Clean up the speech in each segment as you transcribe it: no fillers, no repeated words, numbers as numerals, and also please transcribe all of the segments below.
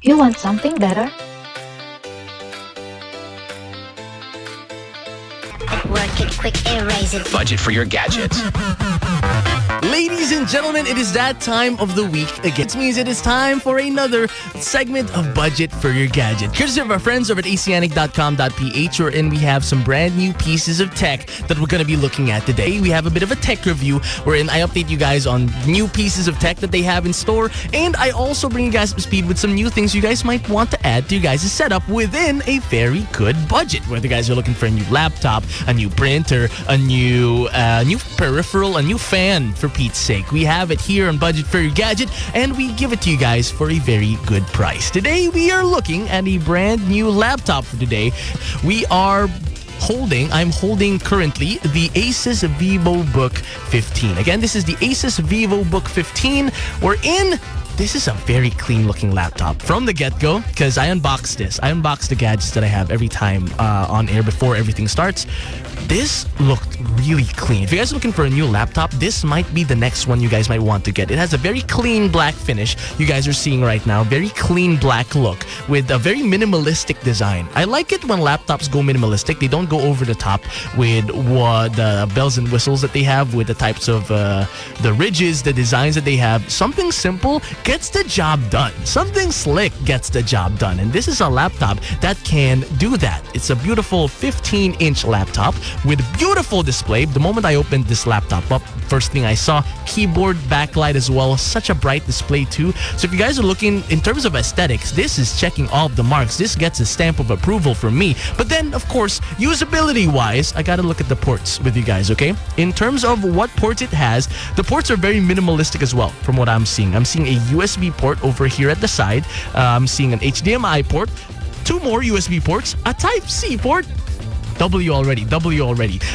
You want something better? Work it quick, erase it. Budget for your gadget. Ladies and gentlemen, it is that time of the week again. It means it is time for another segment of Budget for Your Gadget. Courtesy of our friends over at asianic.com.ph, wherein we have some brand new pieces of tech that we're going to be looking at today. We have a bit of a tech review wherein I update you guys on new pieces of tech that they have in store. And I also bring you guys up to speed with some new things you guys might want to add to your guys' setup within a very good budget. Whether you guys are looking for a new laptop, a new printer, a new peripheral, a new fan, for Pete's sake. We have it here on Budget for Your Gadget, and we give it to you guys for a very good price. Today, we are looking at a brand new laptop for today. I'm holding currently the Asus VivoBook 15. Again, this is the Asus VivoBook 15. This is a very clean looking laptop from the get-go, because I unbox this. I unbox the gadgets that I have every time on air before everything starts. This looked really clean. If you guys are looking for a new laptop, this might be the next one you guys might want to get. It has a very clean black finish you guys are seeing right now. Very clean black look with a very minimalistic design. I like it when laptops go minimalistic. They don't go over the top with the bells and whistles that they have, with the types of the ridges, the designs that they have. Something simple gets the job done. Something slick gets the job done. And this is a laptop that can do that. It's a beautiful 15-inch laptop with beautiful display. The moment I opened this laptop up, first thing I saw, keyboard backlight as well. Such a bright display too. So if you guys are looking in terms of aesthetics, this is checking all of the marks. This gets a stamp of approval from me. But then, of course, usability-wise, I gotta look at the ports with you guys, okay? In terms of what ports it has, the ports are very minimalistic as well from what I'm seeing. I'm seeing a USB port over here at the side. I'm seeing an HDMI port, 2 more USB ports, a Type-C port, W already.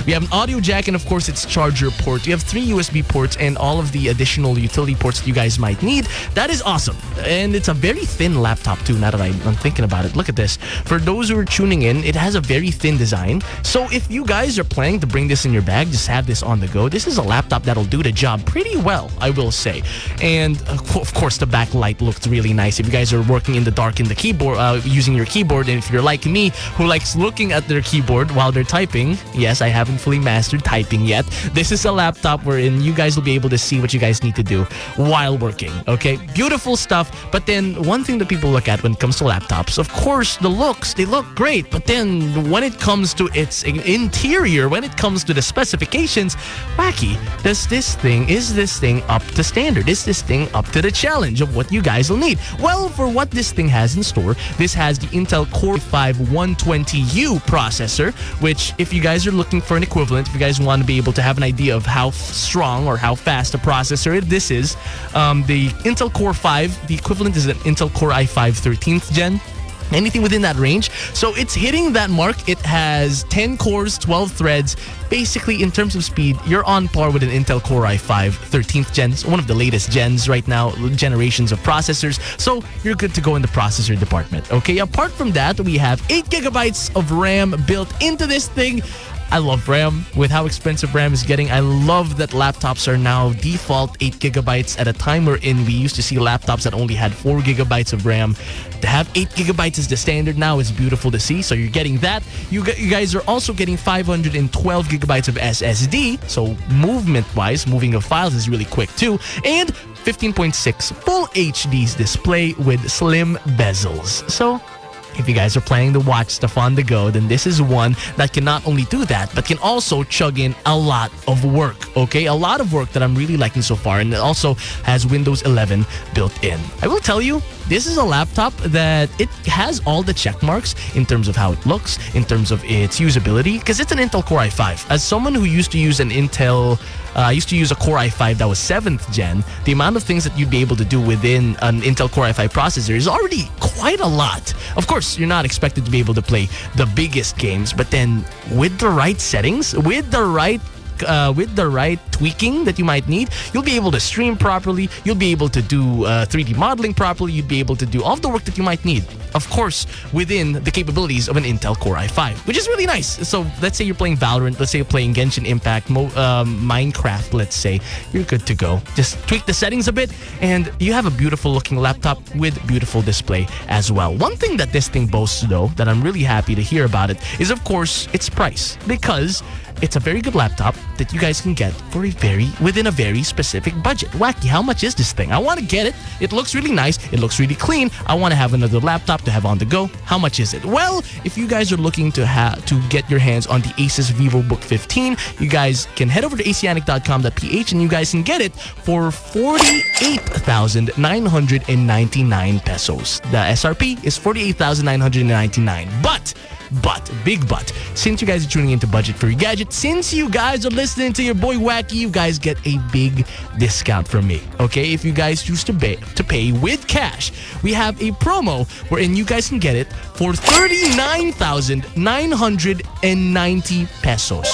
We have an audio jack and, of course, its charger port. We have 3 USB ports and all of the additional utility ports that you guys might need. That is awesome. And it's a very thin laptop, too, now that I'm thinking about it. Look at this. For those who are tuning in, it has a very thin design. So if you guys are planning to bring this in your bag, just have this on the go. This is a laptop that'll do the job pretty well, I will say. And, of course, the backlight looked really nice. If you guys are working in the dark in the keyboard, using your keyboard, and if you're like me, who likes looking at their keyboard while they're typing. Yes, I haven't fully mastered typing yet. This is a laptop wherein you guys will be able to see what you guys need to do while working, okay? Beautiful stuff. But then one thing that people look at when it comes to laptops, of course, the looks, they look great. But then when it comes to its interior, when it comes to the specifications, wacky, is this thing up to standard? Is this thing up to the challenge of what you guys will need? Well, for what this thing has in store, this has the Intel Core i5-120U processor, which, if you guys are looking for an equivalent, if you guys want to be able to have an idea of how strong or how fast a processor this is, the Intel Core 5, the equivalent is an Intel Core i5 13th gen. Anything within that range. So it's hitting that mark. It has 10 cores, 12 threads. Basically, in terms of speed, you're on par with an Intel Core i5 13th gen. It's one of the latest gens right now, generations of processors. So you're good to go in the processor department. Okay, apart from that, we have 8 gigabytes of RAM built into this thing. I love RAM. With how expensive RAM is getting, I love that laptops are now default 8 gigabytes at a time wherein we used to see laptops that only had 4 gigabytes of RAM. To have 8 gigabytes as the standard now is beautiful to see. So you're getting that. You guys are also getting 512 gigabytes of SSD. So movement-wise, moving of files is really quick too. And 15.6 Full HD's display with slim bezels. So if you guys are planning to watch stuff on the go, then this is one that can not only do that, but can also chug in a lot of work, okay? A lot of work that I'm really liking so far, and it also has Windows 11 built in. I will tell you, this is a laptop that it has all the check marks in terms of how it looks, in terms of its usability, because it's an Intel Core i5. As someone who used to use a Core i5 that was 7th gen, the amount of things that you'd be able to do within an Intel Core i5 processor is already quite a lot. Of course, you're not expected to be able to play the biggest games, but then with the right settings, with the right with the right tweaking that you might need, you'll be able to stream properly. You'll be able to do 3D modeling properly. You'll be able to do all the work that you might need. Of course, within the capabilities of an Intel Core i5, which is really nice. So let's say you're playing Valorant, let's say you're playing Genshin Impact, Minecraft, let's say, you're good to go. Just tweak the settings a bit and you have a beautiful looking laptop with beautiful display as well. One thing that this thing boasts though, that I'm really happy to hear about it, is of course its price, because it's a very good laptop that you guys can get for within a very specific budget. Wacky, how much is this thing? I want to get it. It looks really nice. It looks really clean. I want to have another laptop to have on the go. How much is it? Well, if you guys are looking to get your hands on the Asus VivoBook 15, you guys can head over to asianic.com.ph and you guys can get it for 48,999 pesos. The SRP is 48,999. Big but, since you guys are tuning into Budget for Your Gadget, since you guys are listening to your boy Wacky, you guys get a big discount from me. Okay, if you guys choose to pay with cash, we have a promo wherein you guys can get it for 39,990 pesos.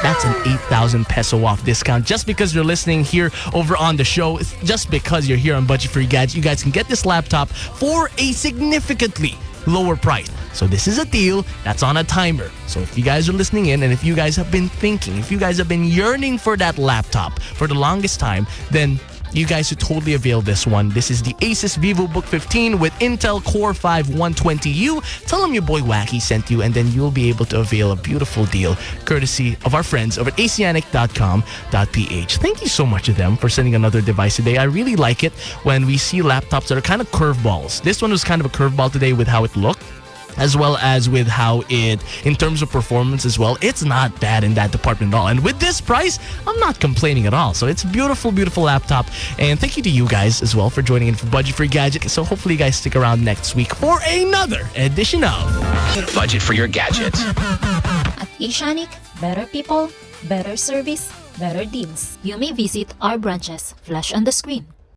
That's an 8,000 peso off discount just because you're listening here over on the show. It's just because you're here on Budget for Your Gadget, you guys can get this laptop for a significantly lower price. So this is a deal that's on a timer. So if you guys are listening in and if you guys have been thinking, if you guys have been yearning for that laptop for the longest time, then you guys should totally avail this one. This is the Asus VivoBook 15 with Intel Core i5-120U. Tell them your boy Wacky sent you and then you'll be able to avail a beautiful deal courtesy of our friends over at asianic.com.ph. Thank you so much to them for sending another device today. I really like it when we see laptops that are kind of curveballs. This one was kind of a curveball today with how it looked, as well as with how it, in terms of performance as well, it's not bad in that department at all. And with this price, I'm not complaining at all. So it's a beautiful, beautiful laptop. And thank you to you guys as well for joining in for Budget for Your Gadget. So hopefully you guys stick around next week for another edition of Budget for Your Gadget. At Asianic, better people, better service, better deals. You may visit our branches, flash on the screen.